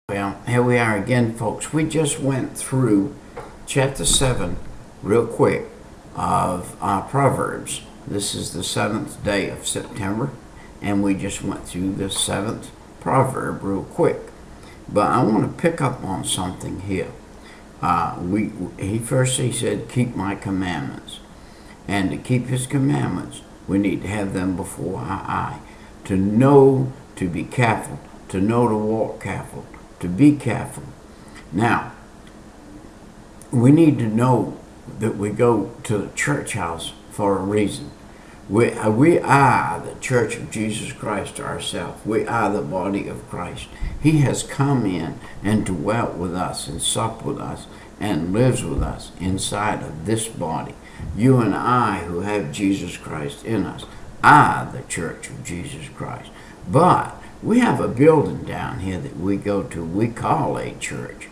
Well, here we are again, folks. We just went through chapter 7 real quick of Proverbs. This is the 7th day of September, and we just went through the 7th proverb real quick. But I want to pick up on something here. He said, keep my commandments. And to keep his commandments, we need to have them before our eye. To know to be careful, to know to walk careful, to be careful. Now, we need to know that we go to the church house for a reason. We are the church of Jesus Christ ourselves. We are the body of Christ. He has come in and dwelt with us and supped with us and lives with us inside of this body. You and I, who have Jesus Christ in us, are the church of Jesus Christ. But we have a building down here that we go to, we call a church.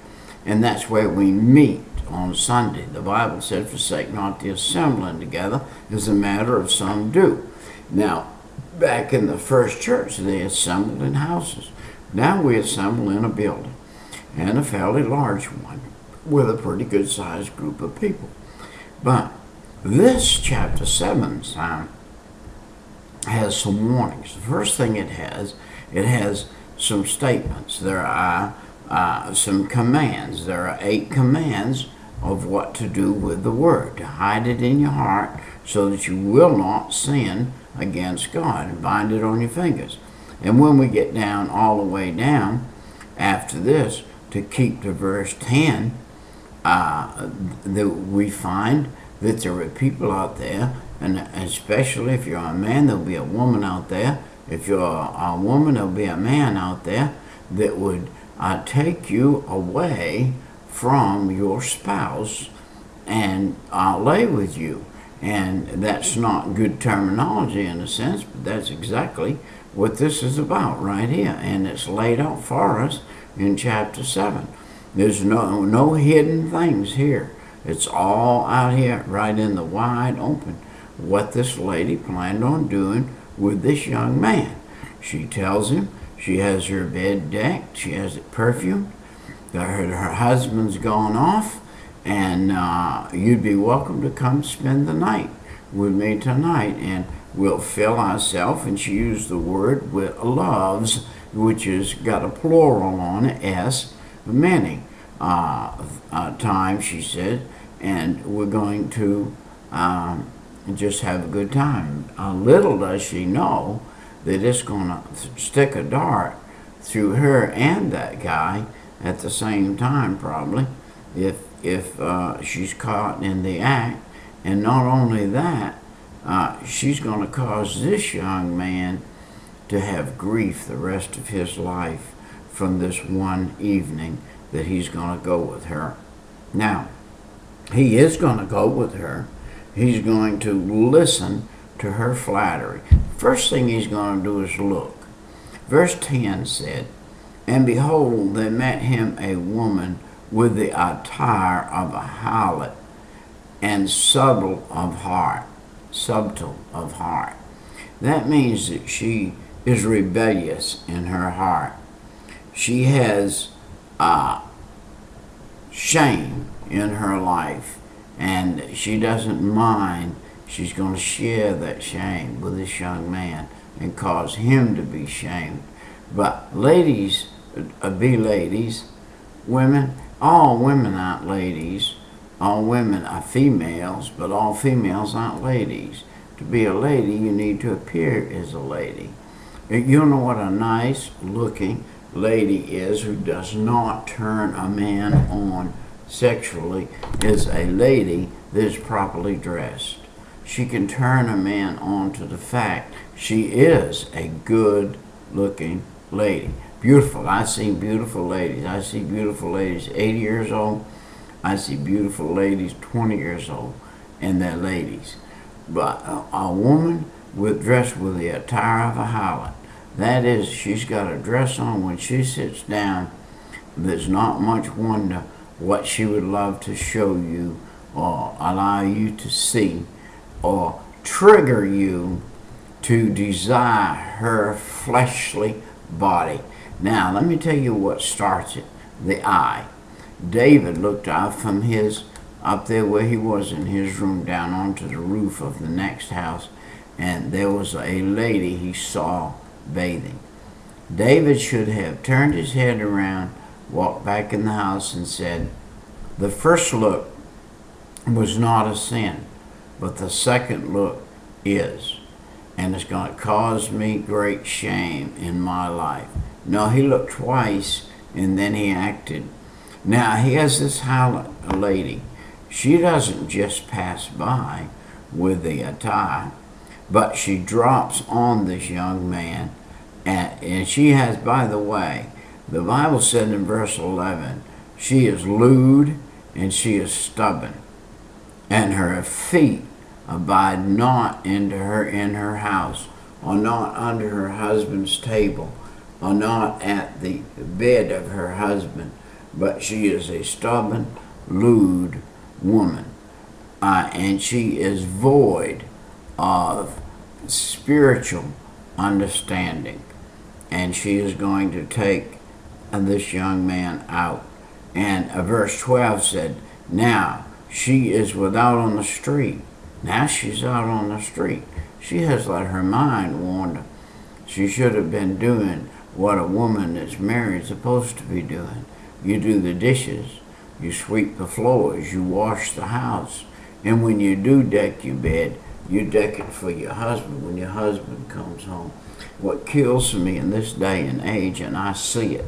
And that's where we meet on Sunday. The Bible said, forsake not the assembling together, as a matter of some do. Now, back in the first church, they assembled in houses. Now we assemble in a building, and a fairly large one, with a pretty good sized group of people. But this chapter 7 has some warnings. The first thing it has some statements. There are some commands. There are 8 commands of what to do with the word. To hide it in your heart so that you will not sin against God, and bind it on your fingers. And when we get down, all the way down, after this, to keep to verse 10, that we find that there are people out there, and especially if you're a man, there'll be a woman out there. If you're a woman, there'll be a man out there that would take you away from your spouse and lay with you. And that's not good terminology in a sense, but that's exactly what this is about right here. And it's laid out for us in chapter 7. There's no hidden things here. It's all out here right in the wide open what this lady planned on doing with this young man. She tells him she has her bed decked, she has it perfumed, her husband's gone off, and you'd be welcome to come spend the night with me tonight, and we'll fill ourselves. And she used the word with loves, which has got a plural on it, s, many times, she said, and we're going to just have a good time. Little does she know that it's going to stick a dart through her and that guy at the same time, probably, if she's caught in the act. And not only that, she's going to cause this young man to have grief the rest of his life from this one evening that he's going to go with her. Now, he is going to go with her. He's going to listen to her flattery. First thing he's going to do is look. Verse 10 said, and behold, there met him a woman with the attire of a harlot, and subtle of heart. That means that she is rebellious in her heart. She has shame in her life, and she doesn't mind. She's going to share that shame with this young man and cause him to be shamed. But ladies, be ladies. Women, all women aren't ladies. All women are females, but all females aren't ladies. To be a lady, you need to appear as a lady. You know what a nice looking lady is who does not turn a man on sexually is a lady that is properly dressed. She can turn a man on to the fact she is a good looking lady. Beautiful. I see beautiful ladies. I see beautiful ladies 80 years old. I see beautiful ladies 20 years old, and they're ladies. But a woman dressed with the attire of a harlot, that is, she's got a dress on when she sits down. There's not much wonder what she would love to show you or allow you to see or trigger you to desire her fleshly body. Now, let me tell you what starts it. The eye. David looked out from up there where he was in his room down onto the roof of the next house, and there was a lady he saw bathing. David should have turned his head around, walked back in the house, and said, the first look was not a sin, but the second look is, and it's going to cause me great shame in my life. No, he looked twice, and then he acted. Now, he has this Harlot lady. She doesn't just pass by with the ATTIAR, but she drops on this young man, and she has, by the way, the Bible said in verse 11, she is lewd and she is stubborn, and her feet abide not in her house, or not under her husband's table, or not at the bed of her husband, but she is a stubborn, lewd woman, and she is void of spiritual understanding, and she is going to take this young man out. And verse 12 said, now she is without on the street. Now she's out on the street. She has let her mind wander. She should have been doing what a woman that's married is supposed to be doing. You do the dishes, you sweep the floors, you wash the house, and when you do deck your bed, you deck it for your husband when your husband comes home. What kills me in this day and age, and I see it,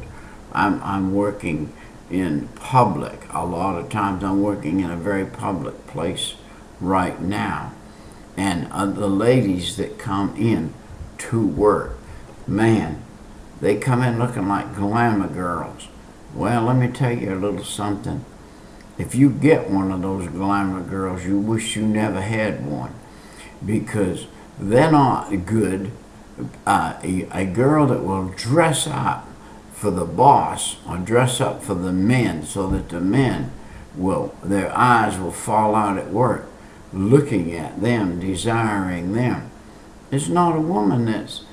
I'm working in public. A lot of times I'm working in a very public place right now, and the ladies that come in to work, man, they come in looking like glamour girls. Well, let me tell you a little something. If you get one of those glamour girls, you wish you never had one, because they're not good. A girl that will dress up for the boss or dress up for the men so that the men their eyes will fall out at work, looking at them, desiring them. It's not a woman that's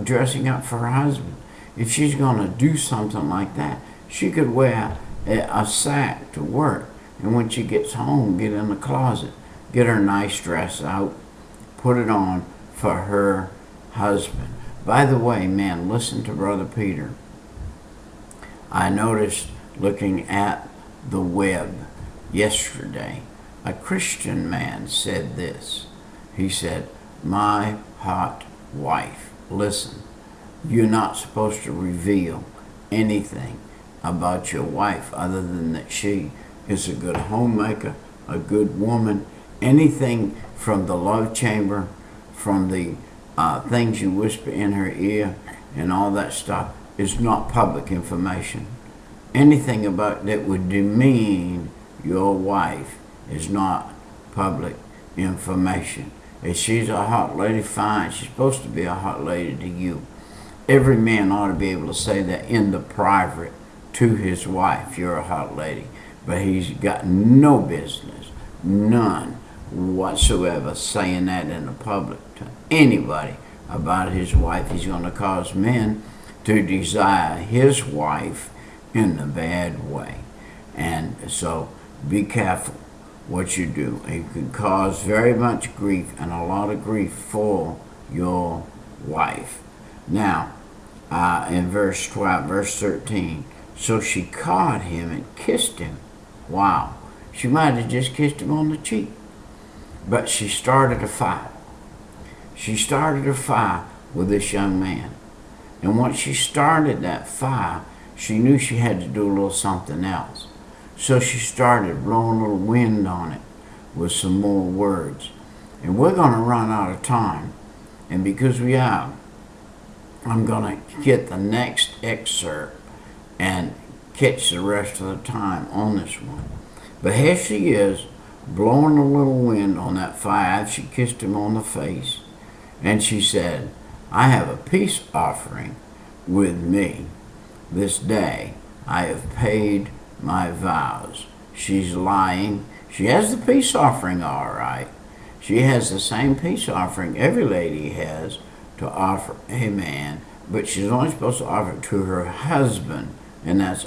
dressing up for her husband. If she's going to do something like that, she could wear a sack to work, and when she gets home, get in the closet, get her nice dress out, put it on for her husband. By the way, man, listen to Brother Peter. I noticed looking at the web yesterday, a Christian man said this. He said, my hot wife, listen, you're not supposed to reveal anything about your wife other than that she is a good homemaker, a good woman. Anything from the love chamber, from the things you whisper in her ear and all that stuff is not public information. Anything about that would demean your wife is not public information. If she's a hot lady, fine. She's supposed to be a hot lady to you. Every man ought to be able to say that in the private to his wife, you're a hot lady. But he's got no business, none whatsoever, saying that in the public to anybody about his wife. He's going to cause men to desire his wife in a bad way. And so be careful what you do. It can cause very much grief, and a lot of grief for your wife. Now, in verse 12, verse 13, so she caught him and kissed him. Wow. She might have just kissed him on the cheek. But she started a fire. She started a fire with this young man. And once she started that fire, she knew she had to do a little something else. So she started blowing a little wind on it with some more words. And we're going to run out of time. And because we are, I'm going to get the next excerpt and catch the rest of the time on this one. But here she is, blowing a little wind on that fire. She kissed him on the face. And she said, I have a peace offering with me. This day I have paid my vows. She's lying. She has the peace offering, all right. She has the same peace offering every lady has to offer a man but she's only supposed to offer it to her husband, and that's